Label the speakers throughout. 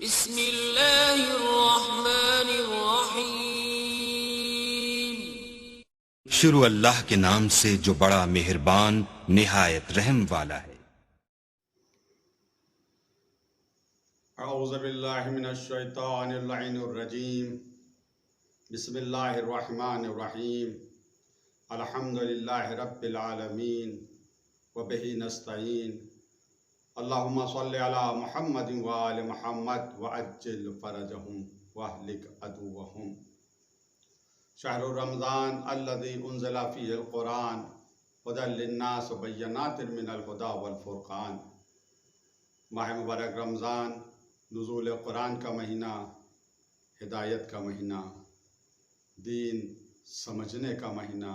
Speaker 1: بسم اللہ الرحمن الرحیم۔
Speaker 2: شروع اللہ کے نام سے جو بڑا مہربان نہایت رحم والا ہے۔
Speaker 3: اعوذ باللہ من الشیطان اللعین الرجیم۔ بسم اللہ الرحمن الرحیم۔ الحمدللہ رب العالمین وبہ نستعین۔ اللہم صلی علی محمد وآل محمد وعجل فرجہم واہلک عدوہم۔ شہر رمضان الذی انزل فیہ القرآن ھدی للناس وبینات من الہدی والفرقان۔ ماہ مبارک رمضان نزول قرآن کا مہینہ، ہدایت کا مہینہ، دین سمجھنے کا مہینہ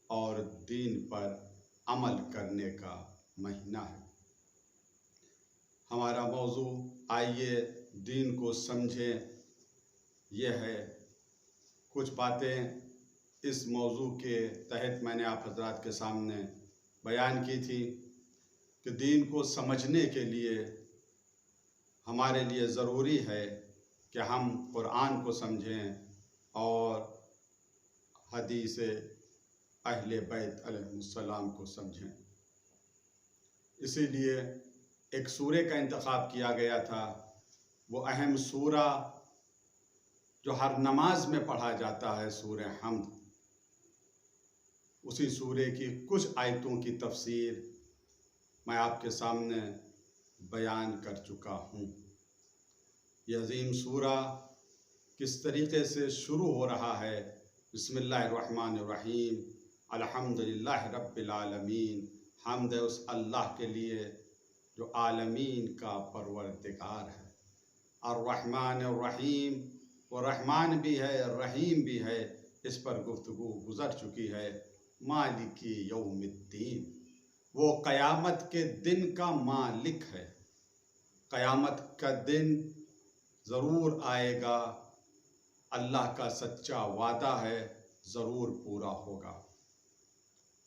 Speaker 3: اور دین پر عمل کرنے کا مہینہ ہے۔ ہمارا موضوع آئیے دین کو سمجھیں یہ ہے۔ کچھ باتیں اس موضوع کے تحت میں نے آپ حضرات کے سامنے بیان کی تھی کہ دین کو سمجھنے کے لیے ہمارے لیے ضروری ہے کہ ہم قرآن کو سمجھیں اور حدیث اہل بیت علیہ السلام کو سمجھیں۔ اسی لیے ایک سورہ کا انتخاب کیا گیا تھا، وہ اہم سورہ جو ہر نماز میں پڑھا جاتا ہے، سورہ حمد۔ اسی سورہ کی کچھ آیتوں کی تفسیر میں آپ کے سامنے بیان کر چکا ہوں۔ یہ عظیم سورہ کس طریقے سے شروع ہو رہا ہے؟ بسم اللہ الرحمن الرحیم۔ الحمدللہ رب العالمین۔ حمد ہے اس اللہ کے لیے جو عالمین کا پروردگار ہے۔ الرحمن الرحیم، وہ رحمان بھی ہے رحیم بھی ہے، اس پر گفتگو گزر چکی ہے۔ مالک یوم الدین، وہ قیامت کے دن کا مالک ہے۔ قیامت کا دن ضرور آئے گا، اللہ کا سچا وعدہ ہے، ضرور پورا ہوگا۔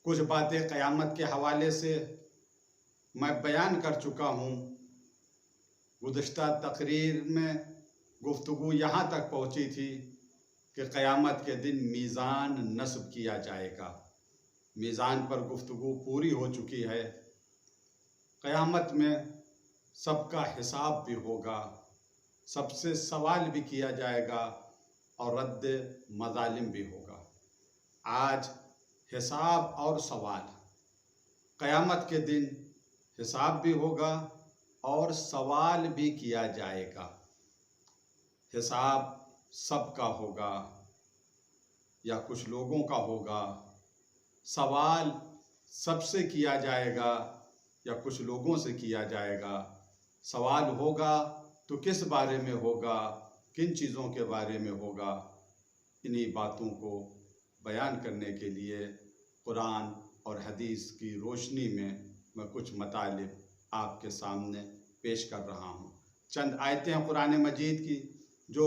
Speaker 3: کچھ باتیں قیامت کے حوالے سے میں بیان کر چکا ہوں۔ گزشتہ تقریر میں گفتگو یہاں تک پہنچی تھی کہ قیامت کے دن میزان نصب کیا جائے گا۔ میزان پر گفتگو پوری ہو چکی ہے۔ قیامت میں سب کا حساب بھی ہوگا، سب سے سوال بھی کیا جائے گا اور رد مظالم بھی ہوگا۔ آج حساب اور سوال، قیامت کے دن حساب بھی ہوگا اور سوال بھی کیا جائے گا۔ حساب سب کا ہوگا یا کچھ لوگوں کا ہوگا، سوال سب سے کیا جائے گا یا کچھ لوگوں سے کیا جائے گا۔ سوال ہوگا تو کس بارے میں ہوگا، کن چیزوں کے بارے میں ہوگا؟ انہی باتوں کو بیان کرنے کے لیے قرآن اور حدیث کی روشنی میں کچھ مطالب آپ کے سامنے پیش کر رہا ہوں۔ چند آیتیں ہیں قرآن مجید کی جو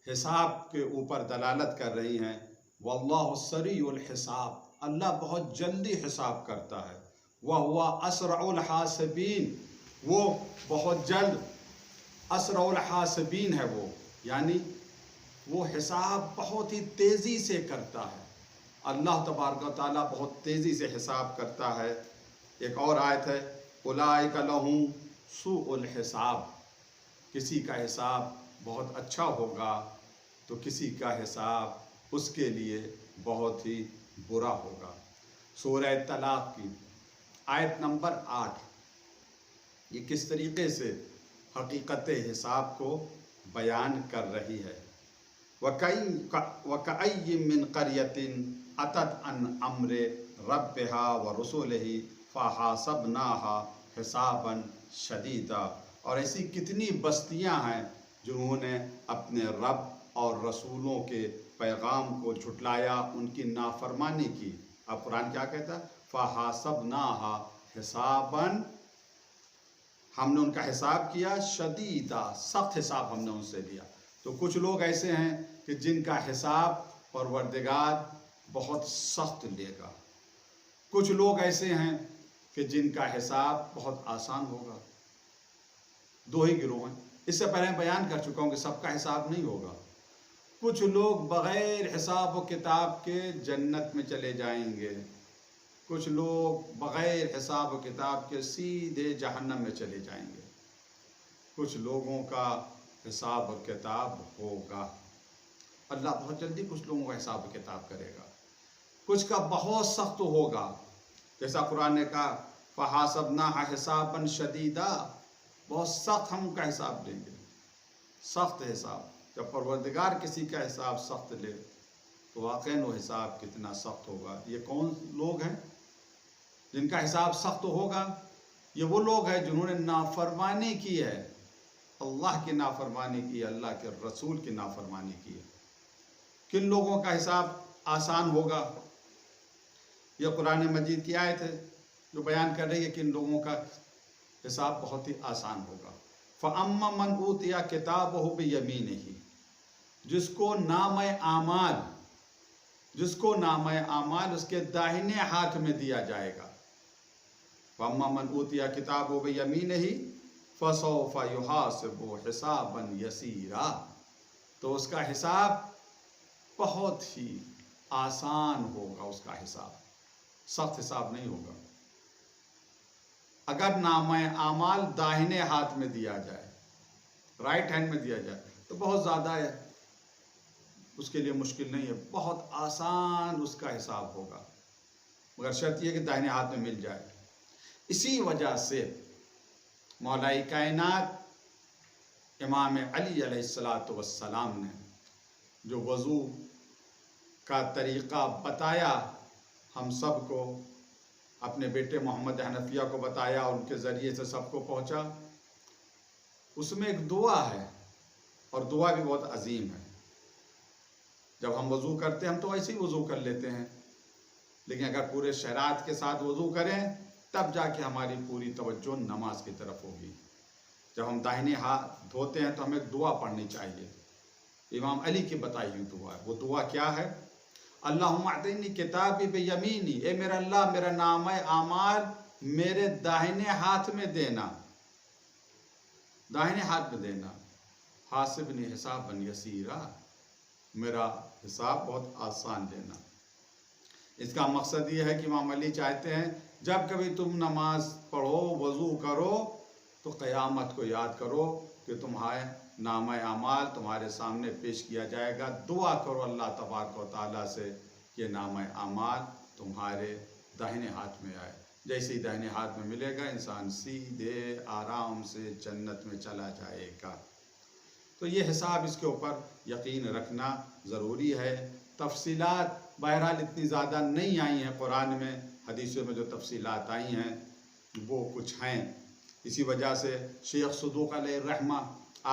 Speaker 3: حساب کے اوپر دلالت کر رہی ہیں۔ واللہ سریع الحساب، اللہ بہت جلدی حساب کرتا ہے۔ وَهُوَ أَسْرَعُ الْحَاسِبِينَ، وہ بہت جلد اسرع الحاسبین ہے، وہ یعنی وہ حساب بہت ہی تیزی سے کرتا ہے۔ اللہ تبارک و تعالیٰ بہت تیزی سے حساب کرتا ہے۔ ایک اور آیت ہے، اولئک لہم سوء الحساب، کسی کا حساب بہت اچھا ہوگا تو کسی کا حساب اس کے لیے بہت ہی برا ہوگا۔ سورہ طلاق کی آیت نمبر 8، یہ کس طریقے سے حقیقت حساب کو بیان کر رہی ہے۔ وَكَأَيٍّ مِّن قَرْيَةٍ أَتَتْ عَنْ أَمْرِ رَبِّهَا وَرُسُلِهِ فَحَاسَبْنَاهَا حِسَابًا شَدِيدًا، اور ایسی کتنی بستیاں ہیں جنہوں نے اپنے رب اور رسولوں کے پیغام کو جھٹلایا، ان کی نافرمانی کی۔ اب قرآن کیا کہتا ہے؟ فَحَاسَبْنَاهَا حِسَابًا، ہم نے ان کا حساب کیا، شدیدہ، سخت حساب ہم نے ان سے لیا۔ تو کچھ لوگ ایسے ہیں کہ جن کا حساب پروردگار بہت سخت لے گا، کچھ لوگ ایسے ہیں کہ جن کا حساب بہت آسان ہوگا۔ دو ہی گروہ ہیں۔ اس سے پہلے بیان کر چکا ہوں کہ سب کا حساب نہیں ہوگا. کچھ لوگ بغیر حساب و کتاب کے جنت میں چلے جائیں گے، کچھ لوگ بغیر حساب و کتاب کے سیدھے جہنم میں چلے جائیں گے. کچھ لوگوں کا حساب و کتاب ہوگا. اللہ بہت جلدی کچھ لوگوں کا حساب و کتاب کرے گا. کچھ کا بہت سخت ہوگا، جیسا قرآن نے کہا فَحَاسَبْنَاهَا حِسَابًا شَدِيدًا، بہت سخت ہم کا حساب لیں گے، سخت حساب. جب پروردگار کسی کا حساب سخت لے تو واقعاً وہ حساب کتنا سخت ہوگا. یہ کون لوگ ہیں جن کا حساب سخت ہوگا؟ یہ وہ لوگ ہیں جنہوں نے نافرمانی کی ہے، اللہ کی نافرمانی کی ہے، اللہ کے رسول کی نافرمانی کی ہے. کن لوگوں کا حساب آسان ہوگا؟ یہ قرآن مجید کی آیت ہے جو بیان کر رہی ہے کہ ان لوگوں کا حساب بہت ہی آسان ہوگا. فَأَمَّا مَنْ أُوتِيَ كِتَابَهُ بِيَمِينِهِ، جس کو نامہ اعمال اس کے داہنے ہاتھ میں دیا جائے گا. فَأَمَّا مَنْ أُوتِيَ كِتَابَهُ بِيَمِينِهِ فَسَوْفَ يُحَاسَبُ حِسَابًا يَسِيرًا، تو اس کا حساب بہت ہی آسان ہوگا. اس کا حساب سخت حساب نہیں ہوگا. اگر نامہ اعمال داہنے ہاتھ میں دیا جائے، رائٹ ہینڈ میں دیا جائے تو بہت زیادہ ہے، اس کے لیے مشکل نہیں ہے، بہت آسان اس کا حساب ہوگا، مگر شرط یہ کہ داہنے ہاتھ میں مل جائے. اسی وجہ سے مولا کائنات امام علی علیہ السلام نے جو وضو کا طریقہ بتایا، ہم سب کو، اپنے بیٹے محمد حنفیہ کو بتایا، ان کے ذریعے سے سب کو پہنچا. اس میں ایک دعا ہے اور دعا بھی بہت عظیم ہے. جب ہم وضو کرتے ہیں ہم تو ایسے ہی وضو کر لیتے ہیں، لیکن اگر پورے شرائط کے ساتھ وضو کریں تب جا کے ہماری پوری توجہ نماز کی طرف ہوگی. جب ہم داہنے ہاتھ دھوتے ہیں تو ہمیں دعا پڑھنی چاہیے. امام علی کی بتائی ہوئی دعا ہے. وہ دعا کیا ہے؟ اللہم اعطنی کتابی بیمینی، اے میرا اللہ میرا نامہ اعمال میرے داہنے ہاتھ میں دینا، داہنے ہاتھ میں دینا. حاسبنی حسابا یسیرا، میرا حساب بہت آسان دینا. اس کا مقصد یہ ہے کہ امام علی چاہتے ہیں جب کبھی تم نماز پڑھو، وضو کرو، تو قیامت کو یاد کرو کہ تمہارے نامہ اعمال تمہارے سامنے پیش کیا جائے گا. دعا کرو اللہ تبارک و تعالیٰ سے کہ نامہ اعمال تمہارے داہنے ہاتھ میں آئے. جیسے ہی داہنے ہاتھ میں ملے گا انسان سیدھے آرام سے جنت میں چلا جائے گا. تو یہ حساب، اس کے اوپر یقین رکھنا ضروری ہے. تفصیلات بہرحال اتنی زیادہ نہیں آئی ہیں قرآن میں، حدیثوں میں جو تفصیلات آئی ہیں وہ کچھ ہیں. اسی وجہ سے شیخ صدوق علیہ الرحمہ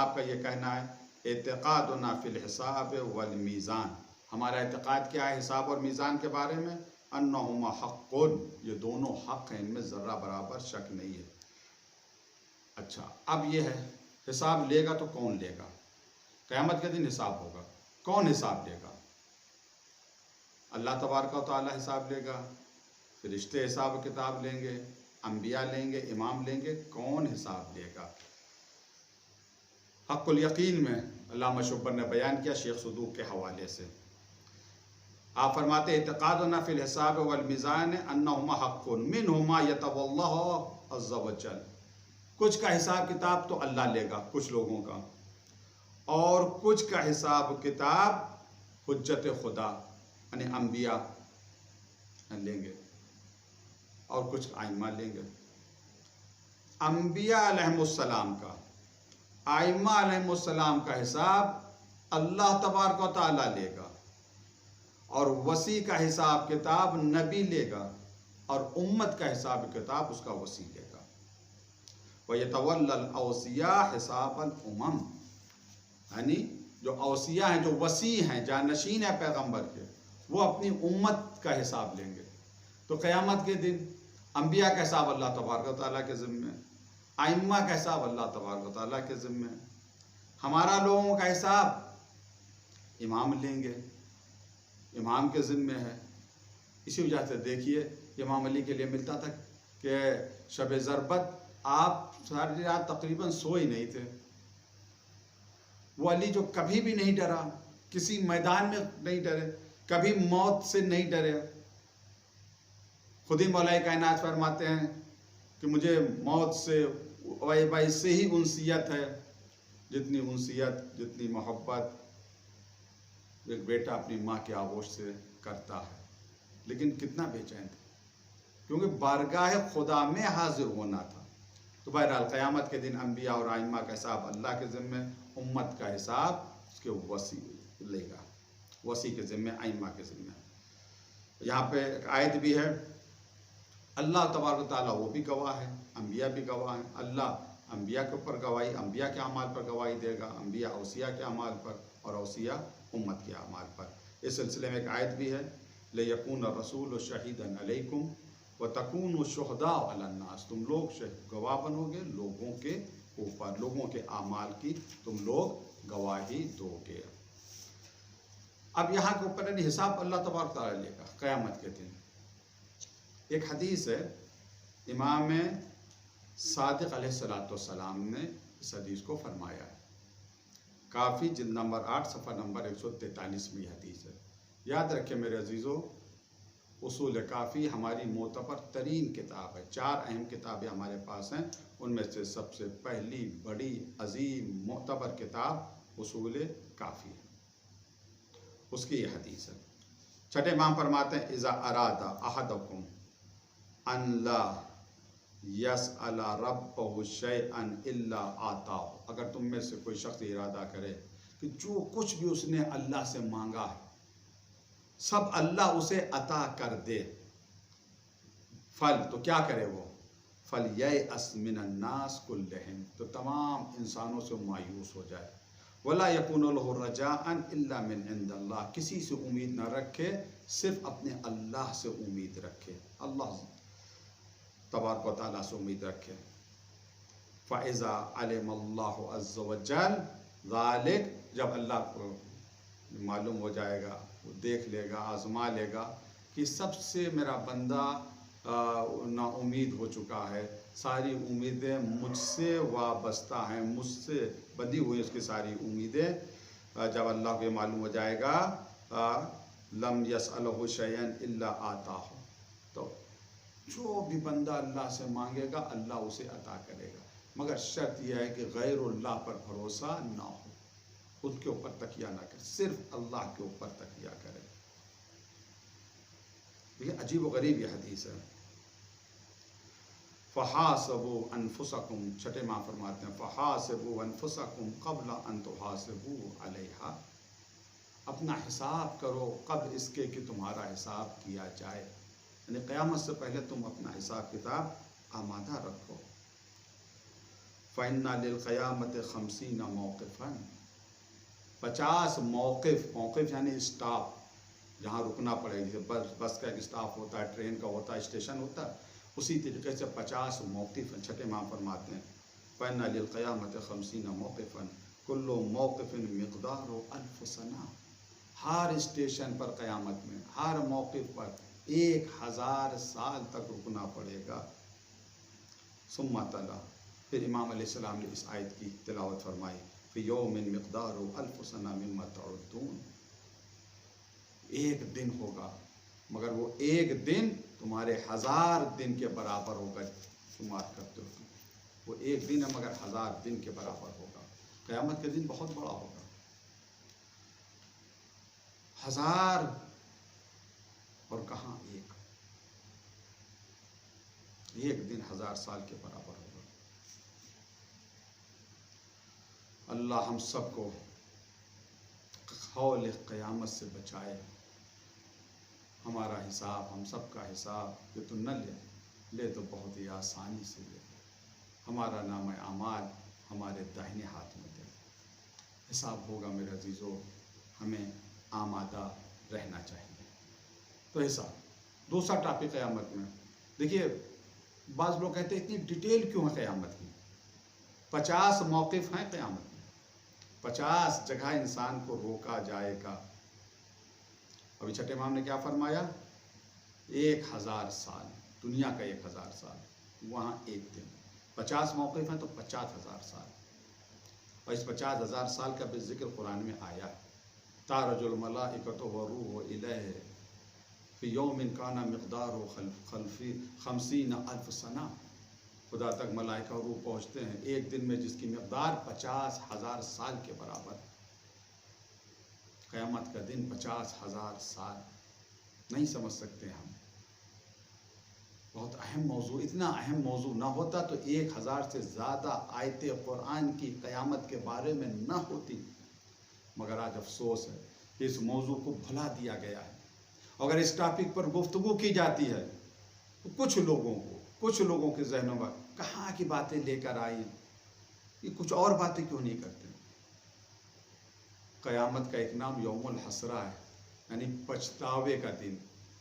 Speaker 3: آپ کا یہ کہنا ہے اعتقادنا فی الحساب والمیزان، ہمارا اعتقاد کیا ہے حساب اور میزان کے بارے میں؟ انہما حق، یہ دونوں حق ہیں، ان میں ذرہ برابر شک نہیں ہے. اچھا، اب یہ ہے حساب لے گا تو کون لے گا؟ قیامت کے دن حساب ہوگا. کون حساب لے گا؟ اللہ تبارک و تعالیٰ حساب لے گا، فرشتے حساب و کتاب لیں گے، انبیاء لیں گے، امام لیں گے. کون حساب لے گا؟ حق الیقین میں علامہ شبر نے بیان کیا شیخ صدوق کے حوالے سے. آپ فرماتے اعتقادنا فی الحساب والمیزان انہما حق منہما یتولی اللہ عز وجل. کچھ کا حساب کتاب تو اللہ لے گا، کچھ لوگوں کا، اور کچھ کا حساب کتاب حجت خدا یعنی انبیاء لیں گے، اور کچھ ائمہ لیں گے. انبیاء علیہم السلام کا، ائمہ علیہم السلام کا حساب اللہ تبارک و تعالیٰ لے گا، اور وسیع کا حساب کتاب نبی لے گا، اور امت کا حساب کتاب اس کا وسیع لے گا. وَيَتَوَلَّ الْأَوْصِيَاءَ حِسَابَ الْأُمَمِ، یعنی جو اوصیاء ہیں، جو وسیع ہیں، جانشین ہیں پیغمبر کے، وہ اپنی امت کا حساب لیں گے. تو قیامت کے دن انبیاء کا حساب اللہ تبارک و تعالیٰ کے ذمے ہے، ائمہ کا حساب اللہ تبارک و تعالیٰ کے ذمے ہے. ہمارا لوگوں کا حساب امام لیں گے، امام کے ذمے ہے. اسی وجہ سے دیکھیے امام علی کے لیے ملتا تھا کہ شب ضربت آپ ساری رات تقریباً سو ہی نہیں تھے، وہ علی جو کبھی بھی نہیں ڈرا، کسی میدان میں نہیں ڈرے، کبھی موت سے نہیں ڈرے. خود ہی مولا کائنات فرماتے ہیں کہ مجھے موت سے بھائی سے ہی انسیت ہے، جتنی انسیت، جتنی محبت ایک بیٹا اپنی ماں کے آغوش سے کرتا ہے. لیکن کتنا بے چین تھا، کیونکہ بارگاہ خدا میں حاضر ہونا تھا. تو بہرحال قیامت کے دن انبیاء اور ائمہ کا حساب اللہ کے ذمے، امت کا حساب اس کے وسیع لے گا، وسیع کے ذمے، ائمہ کے ذمے. یہاں پہ ایک آیت بھی ہے، اللہ تبارک و تعالیٰ وہ بھی گواہ ہے، انبیاء بھی گواہ ہیں. اللہ انبیاء کے اوپر گواہی، انبیاء کے اعمال پر گواہی دے گا، انبیاء اوصیاء کے اعمال پر اور اوصیاء امت کے اعمال پر. اس سلسلے میں ایک آیت بھی ہے، لِيَكُونَ الرَّسُولُ شَهِيدًا عَلَيْكُمْ وَتَكُونُوا شُهَدَاءَ عَلَى النَّاسِ. تم لوگ گواہ بنو گے لوگوں کے اوپر، لوگوں کے اعمال کی تم لوگ گواہی دو گے. اب یہاں کے اوپر حساب اللہ تبارک تعالیٰ لے گا قیامت کے دن. ایک حدیث ہے، امام صادق علیہ السلام نے اس حدیث کو فرمایا ہے. کافی جلد نمبر 8 صفحہ نمبر 143 میں یہ حدیث ہے. یاد رکھیں میرے عزیزو، اصول کافی ہماری معتبر ترین کتاب ہے. 4 اہم کتابیں ہمارے پاس ہیں، ان میں سے سب سے پہلی بڑی عظیم معتبر کتاب اصول کافی ہے. اس کی یہ حدیث ہے. چھٹے امام فرماتے ہیں، اذا اراد احدکم ان لا یسأل ربہ شیئا الا آتاہ. اگر تم میں سے کوئی شخص ارادہ کرے کہ جو کچھ بھی اس نے اللہ سے مانگا ہے سب اللہ اسے عطا کر دے، تو کیا کرے وہ؟ فَلْيَيْأَسْ مِنَ النَّاسِ كُلِّهِمْ، تو تمام انسانوں سے مایوس ہو جائے. وَلَا يَكُونُ لَهُ رَجَاءً إِلَّا مِنْ عِنْدِ اللَّهِ، کسی سے امید نہ رکھے، صرف اپنے اللہ سے امید رکھے، اللہ تبارک و تعالیٰ سے امید رکھے. فَإِذَا عَلِمَ اللَّهُ عَزَّ وَجَلَّ ذَلِكَ، جب اللہ کو معلوم ہو جائے گا، وہ دیکھ لے گا، آزما لے گا کہ سب سے میرا بندہ نا امید ہو چکا ہے، ساری امیدیں مجھ سے وابستہ ہیں، مجھ سے بندھی ہوئی اس کی ساری امیدیں. جب اللہ کو یہ معلوم ہو جائے گا، لم یسألہ شیئا الا آتاہ، تو جو بھی بندہ اللہ سے مانگے گا اللہ اسے عطا کرے گا، مگر شرط یہ ہے کہ غیر اللہ پر بھروسہ نہ ہو، اس کے اوپر تکیہ نہ کرے، صرف اللہ کے اوپر تکیہ کرے. یہ عجیب و غریب یہ حدیث ہے. فَحَاسِبُوا أَنفُسَكُمْ، چھٹے ماں فرماتے ہیں فَحَاسِبُوا أَنفُسَكُمْ قَبْلَ أَن تُحَاسِبُوا عَلَيْهَا، اپنا حساب کرو قبل اس کے کہ تمہارا حساب کیا جائے. یعنی قیامت سے پہلے تم اپنا حساب کتاب آمادہ رکھو. فَإِنَّ لِلْقِيَامَةِ 50 مَوْقِفًا، 50 موقف یعنی اسٹاپ، جہاں رکنا پڑے گا. بس کا ایک اسٹاپ ہوتا ہے، ٹرین کا ہوتا ہے، اسٹیشن ہوتا ہے، اسی طریقے سے 50 موقف ہیں. چھٹے امام فرماتے ہیں فَإِنَّ لِلْقِيَامَةِ 50 مَوْقِفًا كُلُّ مَوْقِفٍ مِقْدَارُ 1000 سَنَةٍ. ہر اسٹیشن پر قیامت میں، ہر موقف پر 1000 سال تک رکنا پڑے گا. ثم تلا، پھر امام علیہ السلام نے اس آیت کی تلاوت فرمائی، فِي يَوْمٍ مِقْدَارُ 1000 سَنَةٍ مِمَّا تَعُدُّونَ. ایک دن ہوگا مگر وہ ایک دن تمہارے 1000 دن کے برابر ہوگا، شمار کرتے ہو. وہ ایک دن ہے مگر 1000 دن کے برابر ہوگا. قیامت کے دن بہت بڑا ہوگا. 1000 اور کہاں ایک دن 1000 سال کے برابر ہوگا. اللہ ہم سب کو ہول قیامت سے بچائے. ہمارا حساب، ہم سب کا حساب یہ تو نہ لے تو بہت ہی آسانی سے لے. ہمارا نام اعمال ہمارے داہنے ہاتھ میں دے. حساب ہوگا میرے عزیزو، ہمیں آمادہ رہنا چاہیے. تو حساب. دوسرا ٹاپک قیامت میں دیکھیے، بعض لوگ کہتے ہیں اتنی ڈیٹیل کیوں ہے قیامت کی. 50 موقف ہیں قیامت میں، 50 جگہ انسان کو روکا جائے گا. ابھی چھٹے امام نے کیا فرمایا؟ 1000 سال، دنیا کا 1000 سال، وہاں ایک دن. 50 موقف ہیں تو 50,000 سال. اور اس 50,000 سال کا بھی ذکر قرآن میں آیا ہے. تعرج الملائکۃ والروح الیہ فی یوم کان مقدارہ 50,000 سنہ. خدا تک ملائکہ اور روح پہنچتے ہیں ایک دن میں جس کی مقدار 50,000 سال کے برابر. قیامت کا دن 50,000 سال نہیں سمجھ سکتے ہم. بہت اہم موضوع. اتنا اہم موضوع نہ ہوتا تو 1,000 سے زیادہ آیتیں قرآن کی قیامت کے بارے میں نہ ہوتی. مگر آج افسوس ہے کہ اس موضوع کو بھلا دیا گیا ہے. اگر اس ٹاپک پر گفتگو کی جاتی ہے تو کچھ لوگوں کے ذہنوں میں کہاں کی باتیں لے کر آئی, یہ کچھ اور باتیں کیوں نہیں کرتے. قیامت کا ایک نام یوم الحسرہ ہے, یعنی پچھتاوے کا دن.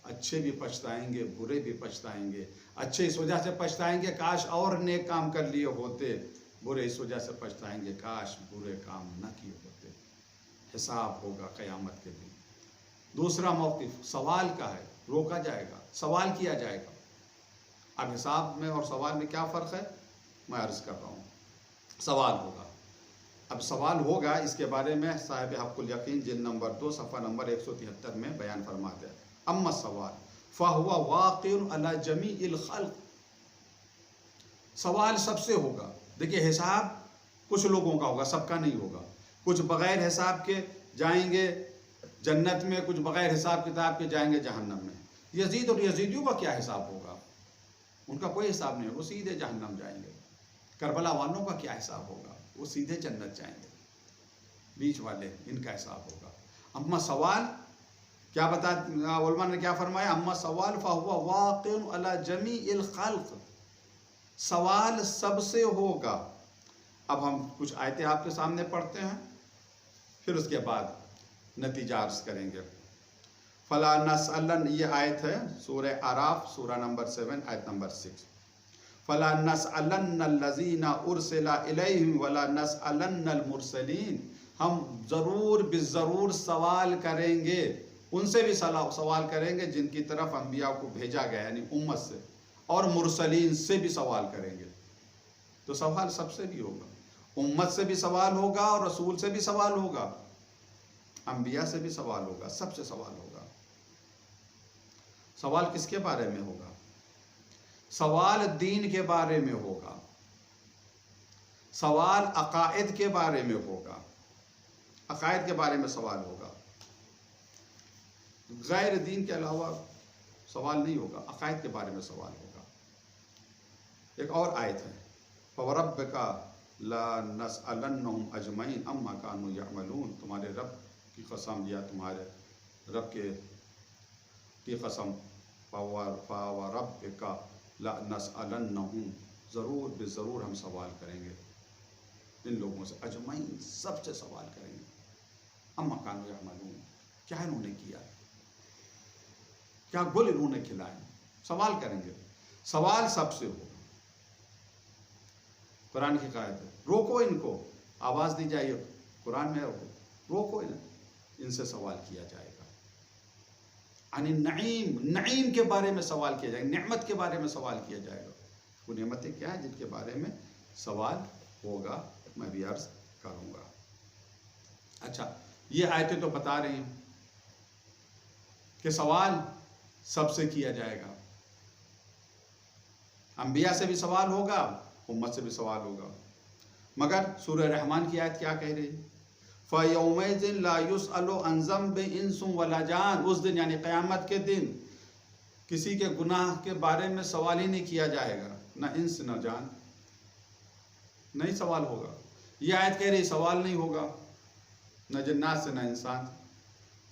Speaker 3: اچھے بھی پچھتائیں گے, برے بھی پچھتائیں گے. اچھے اس وجہ سے پچھتائیں گے کاش اور نیک کام کر لیے ہوتے. برے اس وجہ سے پچھتائیں گے کاش برے کام نہ کیے ہوتے. حساب ہوگا قیامت کے دن. دوسرا موقف سوال کا ہے, روکا جائے گا, سوال کیا جائے گا. اب حساب میں اور سوال میں کیا فرق ہے میں عرض کر رہا ہوں. سوال ہوگا. اب سوال ہوگا اس کے بارے میں صاحب حق الیقین جلد نمبر 2 صفحہ نمبر 173 میں بیان فرماتے ہیں. اما السوال فہو واقع علی جمیع الخلق. سوال سب سے ہوگا. دیکھیے حساب کچھ لوگوں کا ہوگا, سب کا نہیں ہوگا. کچھ بغیر حساب کے جائیں گے جنت میں, کچھ بغیر حساب کتاب کے جائیں گے جہنم میں. یزید اور یزیدیوں کا کیا حساب ہوگا؟ ان کا کوئی حساب نہیں, وہ سیدھے جہنم جائیں گے. کربلا والوں کا کیا حساب ہوگا؟ وہ سیدھے جنت جائیں گے. بیچ والے ان کا حساب ہوگا. اما سوال کیا علماء نے کیا فرمایا؟ اما سوال فہو واقع علی جمیع الخلق. سوال سب سے ہوگا. اب ہم کچھ آیتیں آپ کے سامنے پڑھتے ہیں, پھر اس کے بعد نتیجہ عرض کریں گے. فلا نسألن, یہ آیت ہے سورہ اعراف سورہ نمبر 7 آیت نمبر 6. فلا نسألن الذین ارسل الیہم ولا نسألن المرسلین. ہم ضرور سوال کریں گے, ان سے بھی سوال کریں گے جن کی طرف انبیاء کو بھیجا گیا یعنی امت سے, اور مرسلین سے بھی سوال کریں گے. تو سوال سب سے بھی ہوگا. امت سے بھی سوال ہوگا اور رسول سے بھی سوال ہوگا, انبیاء سے بھی سوال ہوگا, سب سے سوال ہوگا. سوال کس کے بارے میں ہوگا؟ سوال دین کے بارے میں ہوگا. سوال عقائد کے بارے میں ہوگا. عقائد کے بارے میں سوال ہوگا. غیر دین کے علاوہ سوال نہیں ہوگا, عقائد کے بارے میں سوال ہوگا. ایک اور آیت ہے فَوَرَبِّكَ لَنَسْأَلَنَّهُمْ أَجْمَعِينَ عَمَّا كَانُوا يَعْمَلُونَ. تمہارے رب کی قسم, یا تمہارے رب کی قسم, فَوَرَبِّكَ لَنَسْأَلَنَّهُمْ, ضرور ہم سوال کریں گے ان لوگوں سے, اجمعین, سب سے سوال کریں گے. عَمَّا كَانُوا يَعْمَلُونَ, کیا انہوں نے کیا, کیا گل انہوں نے کھلائے, سوال کریں گے. سوال سب سے ہوگا. قرآن کی قاعدہ ہے, روکو ان کو, آواز دی جائے قرآن میں, روکو ان سے سوال کیا جائے گا. نعیم کے بارے میں سوال کیا جائے گا, نعمت کے بارے میں سوال کیا جائے گا. وہ نعمتیں کیا ہیں جن کے بارے میں سوال ہوگا, میں بھی عرض کروں گا. اچھا, یہ آیتیں تو بتا رہی ہیں کہ سوال سب سے کیا جائے گا. انبیاء سے بھی سوال ہوگا, امت سے بھی سوال ہوگا. مگر سورہ رحمان کی آیت کیا کہہ رہی ہے؟ فَيَوْمَئِذٍ لَا يُسْأَلُ عَنْ ذَنبٍ إِنسٌ وَلَا جَانٌ. اس دن یعنی قیامت کے دن کسی کے گناہ کے بارے میں سوال ہی نہیں کیا جائے گا, نہ انس نہ جان, نہیں سوال ہوگا. یہ آیت کہہ رہی سوال نہیں ہوگا, نہ جنات سے نہ انسان.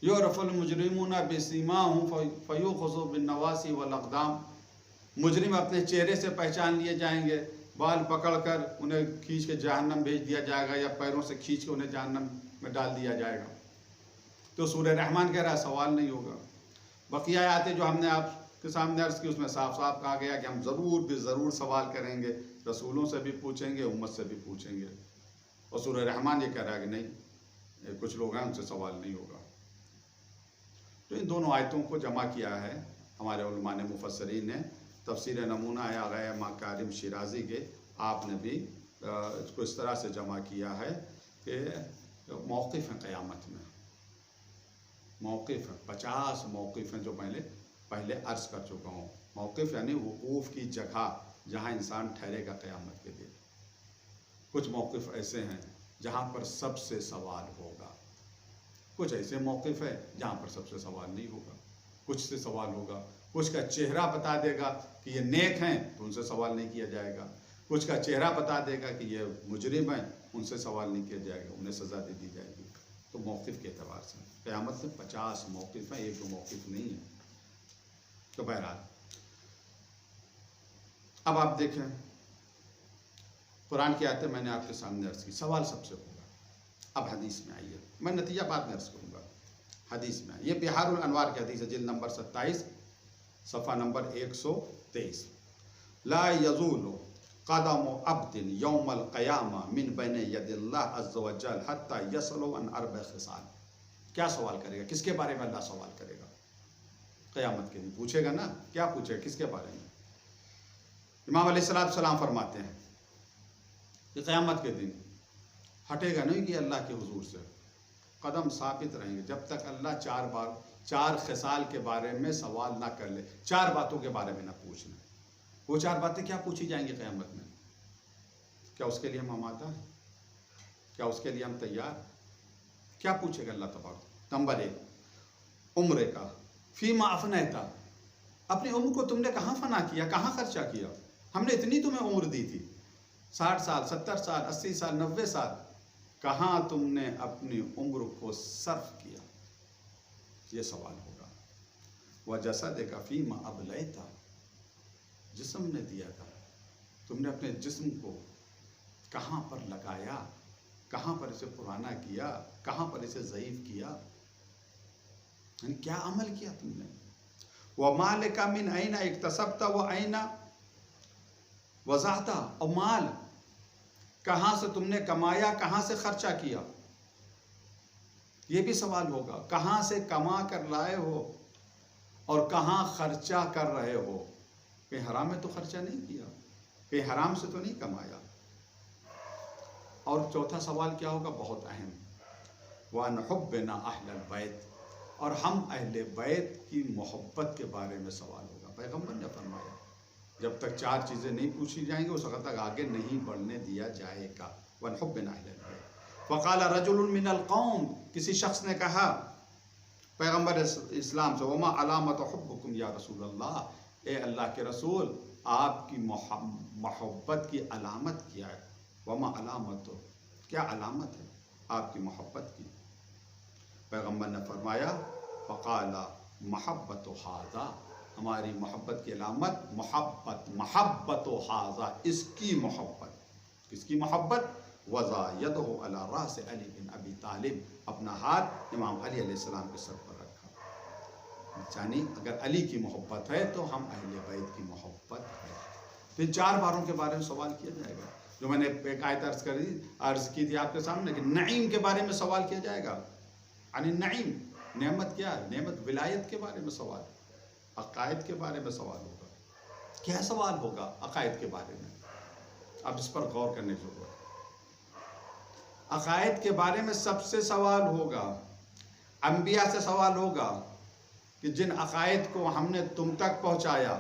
Speaker 3: یعرف المجرمون بسیماہم فیؤخذ بالنواصی والاقدام. مجرم اپنے چہرے سے پہچان لیے جائیں گے, بال پکڑ کر انہیں کھینچ کے جہنم بھیج دیا جائے گا, یا پیروں سے کھینچ کے انہیں جہنم میں ڈال دیا جائے گا. تو سورہ رحمان کہہ رہا ہے سوال نہیں ہوگا. بقیہ آیتیں جو ہم نے آپ کے سامنے عرض کی اس میں صاف صاف کہا گیا کہ ہم ضرور سوال کریں گے, رسولوں سے بھی پوچھیں گے, امت سے بھی پوچھیں گے. اور سورہ رحمان یہ کہہ رہا ہے کہ نہیں, کچھ لوگ ہیں ان سے سوال نہیں ہوگا. تو ان دونوں آیتوں کو جمع کیا ہے ہمارے علماء نے, مفسرین نے. تفسیر نمونہ ہے آغا ماکارم شیرازی کے, آپ نے بھی اس کو اس طرح سے جمع کیا ہے کہ موقف ہیں قیامت میں، موقف ہیں 50 موقف ہیں جو پہلے عرض کر چکا ہوں. موقف یعنی وقوف کی جگہ جہاں انسان ٹھہرے گا قیامت کے دن. کچھ موقف ایسے ہیں جہاں پر سب سے سوال ہوگا، کچھ ایسے موقف ہے جہاں پر سب سے سوال نہیں ہوگا. کچھ سے سوال ہوگا، کچھ کا چہرہ بتا دے گا کہ یہ نیک ہیں تو ان سے سوال نہیں کیا جائے گا، کچھ کا چہرہ بتا دے گا کہ یہ مجرم ہیں ان سے سوال نہیں کیا جائے گا، انہیں سزا دے دی جائے گی. تو موقف کے اعتبار سے قیامت میں 50 موقف ہیں، ایک دو موقف نہیں ہیں. تو بہرحال اب آپ دیکھیں قرآن کی آیتیں میں نے آپ کے سامنے عرض کی، سوال سب سے ہوگا. اب حدیث میں آئیے، میں نتیجہ بعد میں عرض کروں گا. حدیث میں یہ بحار الانوار کی حدیث ہے، جلد نمبر 27 صفحہ نمبر 123. لا یزول قدم عبد یوم القیامہ من بین ید اللہ عز وجل حتی یسأل عن 4 خصال. کیا سوال کرے گا؟ کس کے بارے میں اللہ سوال کرے گا قیامت کے دن؟ پوچھے گا نا، کیا پوچھے گا؟ کس کے بارے میں؟ امام علیہ السلام فرماتے ہیں کہ قیامت کے دن ہٹے گا نہیں کہ اللہ کے حضور سے، قدم ثابت رہیں گے جب تک اللہ 4 خصال کے بارے میں سوال نہ کر لے، 4 باتوں کے بارے میں نہ پوچھ لے. وہ 4 باتیں کیا پوچھی جائیں گی قیامت میں؟ کیا اس کے لیے ہم آمادہ ہیں؟ کیا اس کے لیے ہم تیار؟ کیا پوچھے گا اللہ تبارک؟ نمبر 1 عمر کا، فیما افنیتا، اپنی عمر کو تم نے کہاں فنا کیا، کہاں خرچہ کیا؟ ہم نے اتنی تمہیں عمر دی تھی، 60 سال 70 سال 80 سال 90 سال، کہاں تم نے اپنی عمر کو صرف کیا؟ یہ سوال ہوگا. وجسدک فیما ابلیتا، جسم نے دیا تھا، تم نے اپنے جسم کو کہاں پر لگایا، کہاں پر اسے پرانا کیا، کہاں پر اسے ضعیف کیا، یعنی کیا عمل کیا تم نے. وَمَالِكَ مِنْ أَيْنَ اكْتَسَبْتَ وَأَيْنَ وَضَعْتَ، اور مال کہاں سے تم نے کمایا، کہاں سے خرچہ کیا. یہ بھی سوال ہوگا، کہاں سے کما کر لائے ہو اور کہاں خرچہ کر رہے ہو. کہیں حرام میں تو خرچہ نہیں کیا، کہیں حرام سے تو نہیں کمایا. اور چوتھا سوال کیا ہوگا؟ بہت اہم، وَأَنْ حُبِّنَا أَهْلَ الْبَيْتِ، اور ہم اہل بیت کی محبت کے بارے میں سوال ہوگا. پیغمبر نے فرمایا جب تک 4 چیزیں نہیں پوچھی جائیں گی اس وقت تک آگے نہیں بڑھنے دیا جائے گا. وَنْحُبِّنَا أَهْلَ الْبَيْتِ. فَقَالَ رَجُلٌ مِّنَ الْقَوْمِ، کسی شخص نے کہا پیغمبر اسلام سے، وَمَا عَلَامَةُ حُبِّكُمْ یا رسول اللہ، اے اللہ کے رسول آپ کی محبت کی علامت کیا ہے؟ وَمَا عَلَامَةُ، کیا علامت ہے آپ کی محبت کی؟ پیغمبر نے فرمایا فَقَالَ مَحَبَّتُ هَذَا، ہماری محبت کی علامت محبت هَذَا، اس کی محبت. کس کی محبت؟ وَضَعَ يَدَهُ عَلَى رَأْسِ عَلِي بن ابی طالب، اپنا ہاتھ امام علی علیہ السلام کے سر پر رکھا. یعنی اگر علی کی محبت ہے تو ہم اہل بیت کی محبت ہے. تو ان 4 باروں کے بارے میں سوال کیا جائے گا جو میں نے ایک آیت عرض کی تھی آپ کے سامنے کہ نعیم کے بارے میں سوال کیا جائے گا. یعنی نعیم، نعمت کیا ہے؟ نعمت ولایت کے بارے میں سوال، عقائد کے بارے میں سوال ہوگا. کیا سوال ہوگا عقائد کے بارے میں؟ اب اس پر غور کرنے کی ضرورت ہے. عقائد کے بارے میں سب سے سوال ہوگا، انبیاء سے سوال ہوگا کہ جن عقائد کو ہم نے تم تک پہنچایا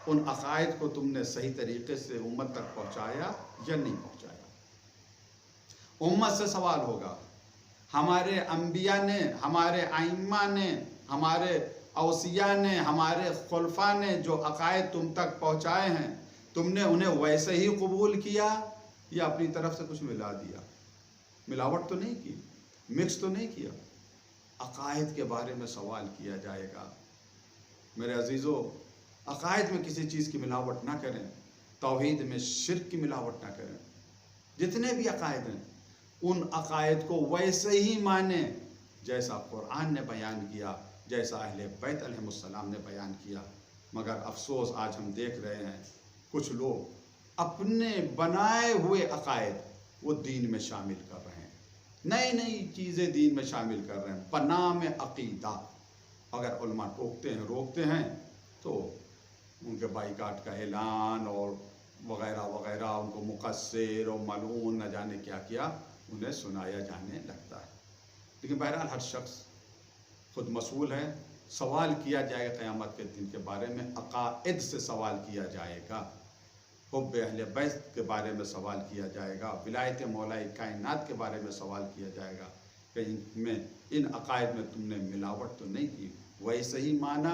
Speaker 3: ان عقائد کو تم نے صحیح طریقے سے امت تک پہنچایا یا نہیں پہنچایا. امت سے سوال ہوگا، ہمارے انبیاء نے، ہمارے ائمہ نے، ہمارے اوصیاء نے، ہمارے خلفاء نے جو عقائد تم تک پہنچائے ہیں تم نے انہیں ویسے ہی قبول کیا یا اپنی طرف سے کچھ ملا دیا؟ ملاوٹ تو نہیں کی، مکس تو نہیں کیا. عقائد کے بارے میں سوال کیا جائے گا. میرے عزیزو، عقائد میں کسی چیز کی ملاوٹ نہ کریں، توحید میں شرک کی ملاوٹ نہ کریں. جتنے بھی عقائد ہیں ان عقائد کو ویسے ہی مانیں جیسا قرآن نے بیان کیا، جیسا اہل بیت علیہ السلام نے بیان کیا. مگر افسوس آج ہم دیکھ رہے ہیں کچھ لوگ اپنے بنائے ہوئے عقائد وہ دین میں شامل کر رہے ہیں، نئی نئی چیزیں دین میں شامل کر رہے ہیں بنام عقیدہ. اگر علماء ٹوکتے ہیں، روکتے ہیں تو ان کے بائیکاٹ کا اعلان اور وغیرہ وغیرہ، ان کو مقصر اور ملعون نہ جانے کیا کیا انہیں سنایا جانے لگتا ہے۔ لیکن بہرحال ہر شخص خود مسئول ہے، سوال کیا جائے گا قیامت کے دن کے بارے میں، عقائد سے سوال کیا جائے گا، حب اہل بیت کے بارے میں سوال کیا جائے گا، ولایت مولا کائنات کے بارے میں سوال کیا جائے گا کہ ان عقائد میں تم نے ملاوٹ تو نہیں کی، ویسے ہی مانا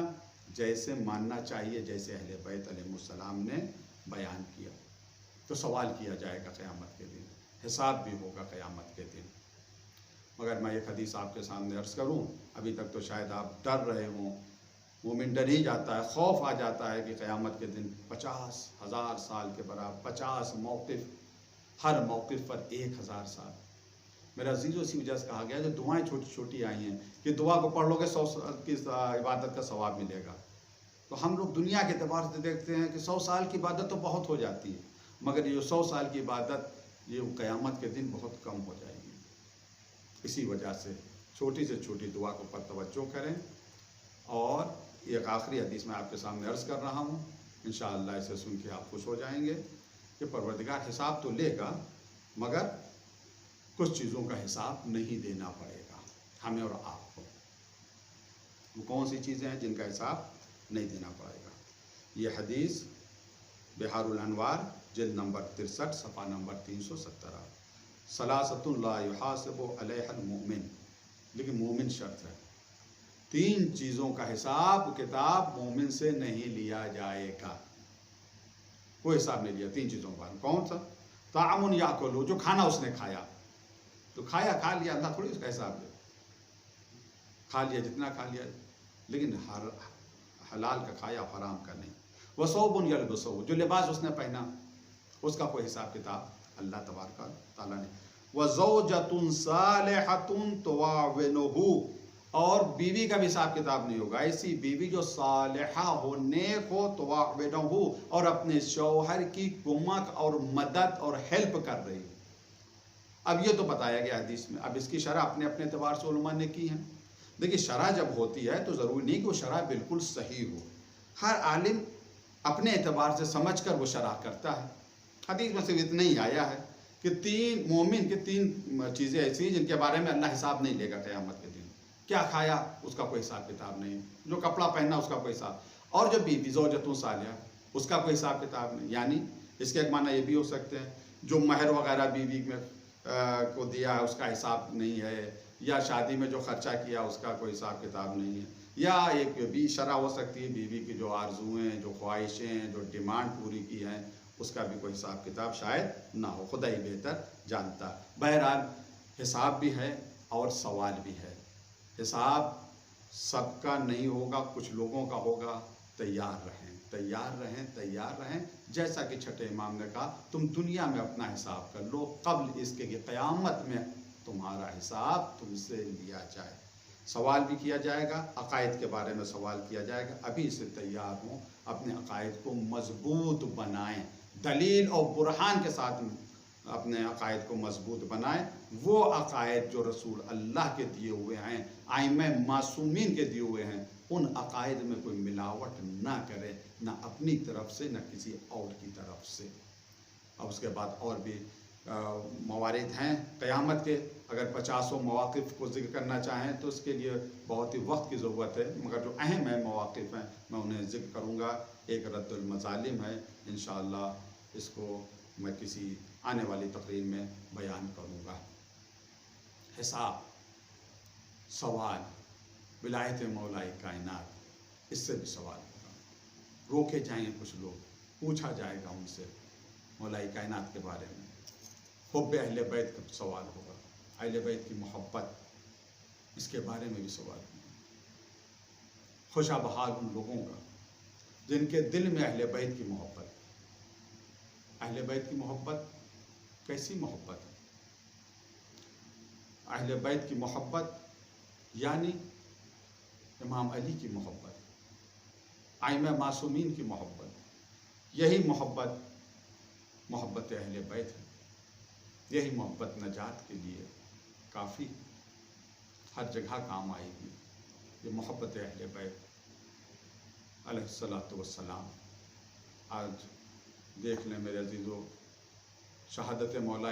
Speaker 3: جیسے ماننا چاہیے، جیسے اہل بیت علیہ السلام نے بیان کیا۔ تو سوال کیا جائے گا قیامت کے دن، حساب بھی ہوگا قیامت کے دن۔ مگر میں ایک حدیث آپ کے سامنے عرض کروں، ابھی تک تو شاید آپ ڈر رہے ہوں، مومن ڈر ہی جاتا ہے، خوف آ جاتا ہے کہ قیامت کے دن 50,000 سال کے برابر 50 موقف، ہر موقف پر 1,000 سال۔ میرا عزیزو، اسی وجہ سے کہا گیا جو دعائیں چھوٹی چھوٹی آئی ہیں کہ دعا کو پڑھ لو گے 100 سال کی عبادت کا ثواب ملے گا۔ تو ہم لوگ دنیا کے اعتبار سے دیکھتے ہیں کہ 100 سال کی عبادت تو بہت ہو جاتی ہے، مگر یہ 100 سال کی عبادت یہ قیامت کے دن بہت کم ہو جائے گی۔ اسی وجہ سے چھوٹی سے چھوٹی دعا کو پر توجہ کریں۔ اور ایک آخری حدیث میں آپ کے سامنے عرض کر رہا ہوں، انشاءاللہ اسے سن کے آپ خوش ہو جائیں گے کہ پروردگار حساب تو لے گا، مگر کچھ چیزوں کا حساب نہیں دینا پڑے گا ہمیں اور آپ کو۔ وہ کون سی چیزیں ہیں جن کا حساب نہیں دینا پڑے گا؟ یہ حدیث بحار الانوار جلد نمبر 63 صفحہ نمبر 317۔ ثلاثۃ لا یحاسب علیہ المؤمن، لیکن مومن شرط ہے، 3 چیزوں کا حساب کتاب مومن سے نہیں لیا جائے گا، کوئی حساب نہیں لیا 3 چیزوں کا۔ کون سا؟ طعام یاکلو، جو کھانا اس نے کھایا، تو کھا لیا، اللہ تھوڑی اس کا حساب لے، کھا لیا جتنا کھا لیا، لیکن حلال کا کھایا، حرام کا نہیں۔ وثوب یلبسہ، جو لباس اس نے پہنا اس کا کوئی حساب کتاب اللہ تبارک و تعالیٰ نے۔ وزوجۃ صالحۃ تعاونہ، اور بیوی کا بھی حساب کتاب نہیں ہوگا، ایسی بیوی جو صالحہ ہو، نیک ہو، تعاونہ، اور اپنے شوہر کی کمک اور مدد اور ہیلپ کر رہی ہو۔ اب یہ تو بتایا گیا حدیث میں، اب اس کی شرح اپنے اپنے اعتبار سے علماء نے کی ہیں۔ دیکھیے شرح جب ہوتی ہے تو ضروری نہیں کہ وہ شرح بالکل صحیح ہو، ہر عالم اپنے اعتبار سے سمجھ کر وہ شرح کرتا ہے۔ حدیث میں صرف اتنا ہی آیا ہے کہ 3 مومن کی 3 چیزیں ایسی ہیں جن کے بارے میں اللہ حساب نہیں لے گا قیامت کے دن۔ کیا کھایا اس کا کوئی حساب کتاب نہیں، جو کپڑا پہننا اس کا کوئی حساب، اور جو بیوی زوجۃ صالحہ اس کا کوئی حساب کتاب نہیں۔ یعنی اس کے ایک معنی یہ بھی ہو سکتے ہیں جو مہر وغیرہ بیوی میں کو دیا ہے اس کا حساب نہیں ہے، یا شادی میں جو خرچہ کیا اس کا کوئی حساب کتاب نہیں ہے، یا ایک بھی شرح ہو سکتی ہے بیوی کی جو آرزویں، جو خواہشیں، جو ڈیمانڈ پوری کی ہیں اس کا بھی کوئی حساب کتاب شاید نہ ہو، خدا ہی بہتر جانتا۔ بہرحال حساب بھی ہے اور سوال بھی ہے۔ حساب سب کا نہیں ہوگا، کچھ لوگوں کا ہوگا، تیار رہیں، تیار رہیں، تیار رہیں۔ جیسا کہ چھٹے امام نے کہا، تم دنیا میں اپنا حساب کر لو قبل اس کے کہ قیامت میں تمہارا حساب تم سے لیا جائے۔ سوال بھی کیا جائے گا، عقائد کے بارے میں سوال کیا جائے گا، ابھی سے تیار ہوں، اپنے عقائد کو مضبوط بنائیں، دلیل اور برہان کے ساتھ اپنے عقائد کو مضبوط بنائیں، وہ عقائد جو رسول اللہ کے دیے ہوئے ہیں، ائمہ معصومین کے دیے ہوئے ہیں، ان عقائد میں کوئی ملاوٹ نہ کرے، نہ اپنی طرف سے نہ کسی اور کی طرف سے۔ اب اس کے بعد اور بھی موارد ہیں قیامت کے، اگر 50 مواقف کو ذکر کرنا چاہیں تو اس کے لیے بہت ہی وقت کی ضرورت ہے، مگر جو اہم مواقف ہیں میں انہیں ذکر کروں گا۔ ایک رد المظالم ہے، انشاءاللہ اس کو میں کسی آنے والی تقریر میں بیان کروں گا۔ حساب، سوال، ولایت مولا کائنات، اس سے بھی سوال ہوگا، روکے جائیں گے کچھ لوگ، پوچھا جائے گا ان سے مولا کائنات کے بارے میں۔ حب اہل بیت کا سوال ہوگا، اہل بیت کی محبت، اس کے بارے میں بھی سوال ہوگا۔ خوشا بحال ان لوگوں کا جن کے دل میں اہل بیت کی محبت۔ اہل بیت کی محبت کیسی محبت ہے؟ اہل بیت کی محبت یعنی امام علی کی محبت، ائمہ معصومین کی محبت، یہی محبت اہل بیت ہے، یہی محبت نجات کے لیے کافی ہر جگہ کام آئے گی۔ یہ محبت اہل بیت علیہ الصلاۃ والسلام۔ آج دیکھ لیں میرے عزیزو، شہادت مولا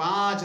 Speaker 3: 5